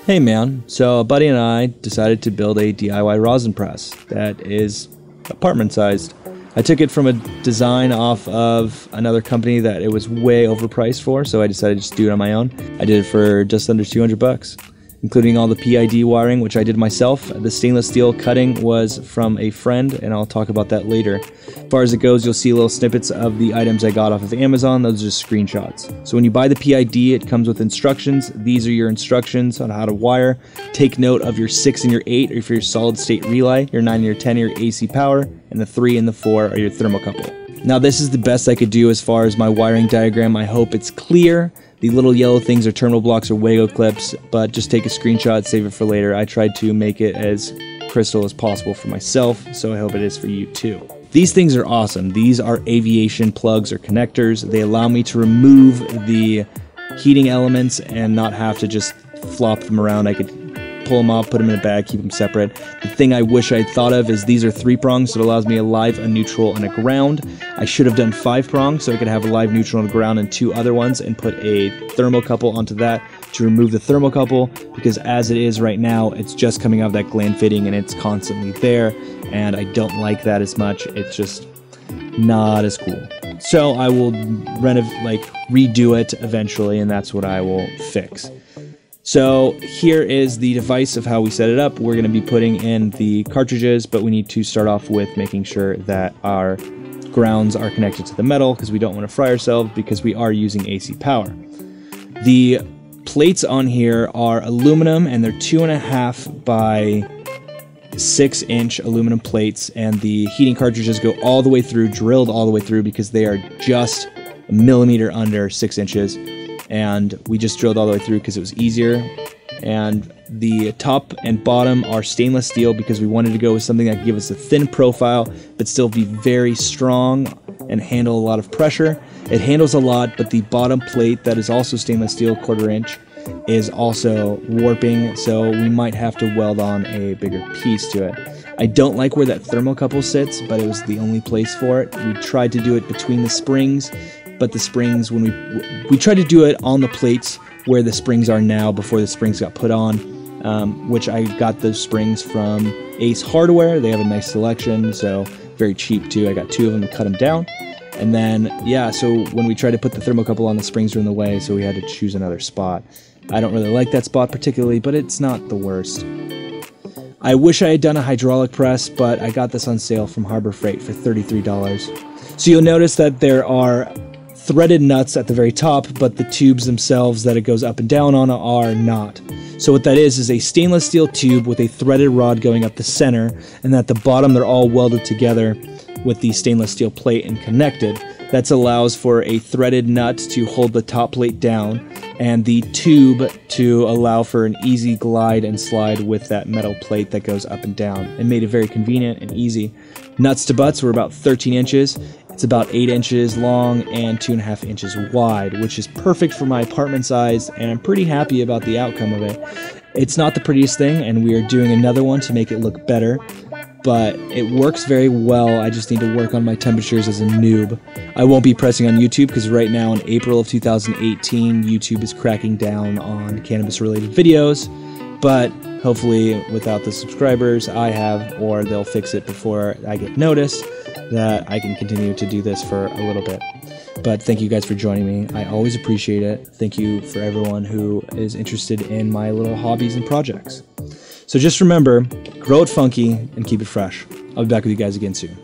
Hey man, so a buddy and I decided to build a DIY rosin press that is apartment sized. I took it from a design off of another company that it was way overpriced for, so I decided to just do it on my own. I did it for just under 200 bucks, including all the PID wiring, which I did myself. The stainless steel cutting was from a friend, and I'll talk about that later. As far as it goes, you'll see little snippets of the items I got off of Amazon. Those are just screenshots. So when you buy the PID, it comes with instructions. These are your instructions on how to wire. Take note of your 6 and your 8 are for your solid state relay, your 9 and your 10 are your AC power, and the 3 and the 4 are your thermocouple. Now this is the best I could do as far as my wiring diagram. I hope it's clear. The little yellow things are terminal blocks or Wago clips, but just take a screenshot, save it for later. I tried to make it as crystal as possible for myself, so I hope it is for you too. These things are awesome. These are aviation plugs or connectors. They allow me to remove the heating elements and not have to just flop them around. I could pull them off, put them in a bag, keep them separate. The thing I wish I'd thought of is these are 3-prongs, so it allows me a live, a neutral, and a ground. I should have done 5-prongs, so I could have a live, neutral, and a ground and 2 other ones, and put a thermocouple onto that to remove the thermocouple, because as it is right now, it's just coming out of that gland fitting and it's constantly there, and I don't like that as much. It's just not as cool. So I will redo it eventually, and that's what I will fix. So here is the device of how we set it up. We're going to be putting in the cartridges, but we need to start off with making sure that our grounds are connected to the metal, because we don't want to fry ourselves because we are using AC power. The plates on here are aluminum, and they're 2.5 by 6-inch aluminum plates, and the heating cartridges go all the way through, drilled all the way through, because they are just a millimeter under 6 inches. And we just drilled all the way through because it was easier. And the top and bottom are stainless steel because we wanted to go with something that could give us a thin profile but still be very strong and handle a lot of pressure. It handles a lot, but the bottom plate that is also stainless steel, 1/4 inch, is also warping, so we might have to weld on a bigger piece to it. I don't like where that thermocouple sits, but it was the only place for it. We tried to do it between the springs, but the springs, when we tried to do it on the plates where the springs are now before the springs got put on, which I got those springs from Ace Hardware. They have a nice selection, so very cheap too. I got 2 of them to cut them down. And then, yeah, so when we tried to put the thermocouple on, the springs were in the way, so we had to choose another spot. I don't really like that spot particularly, but it's not the worst. I wish I had done a hydraulic press, but I got this on sale from Harbor Freight for $33. So you'll notice that there are threaded nuts at the very top, but the tubes themselves that it goes up and down on are not. So what that is a stainless steel tube with a threaded rod going up the center, and at the bottom they're all welded together with the stainless steel plate and connected. That allows for a threaded nut to hold the top plate down, and the tube to allow for an easy glide and slide with that metal plate that goes up and down. It made it very convenient and easy. Nuts to butts were about 13 inches. It's about 8 inches long and 2.5 inches wide, which is perfect for my apartment size, and I'm pretty happy about the outcome of it. It's not the prettiest thing, and we are doing another one to make it look better, but it works very well. I just need to work on my temperatures as a noob. I won't be pressing on YouTube because right now in April of 2018, YouTube is cracking down on cannabis-related videos, but hopefully without the subscribers I have, or they'll fix it before I get noticed, that I can continue to do this for a little bit. But thank you guys for joining me. I always appreciate it. Thank you for everyone who is interested in my little hobbies and projects. So just remember, grow it funky and keep it fresh. I'll be back with you guys again soon.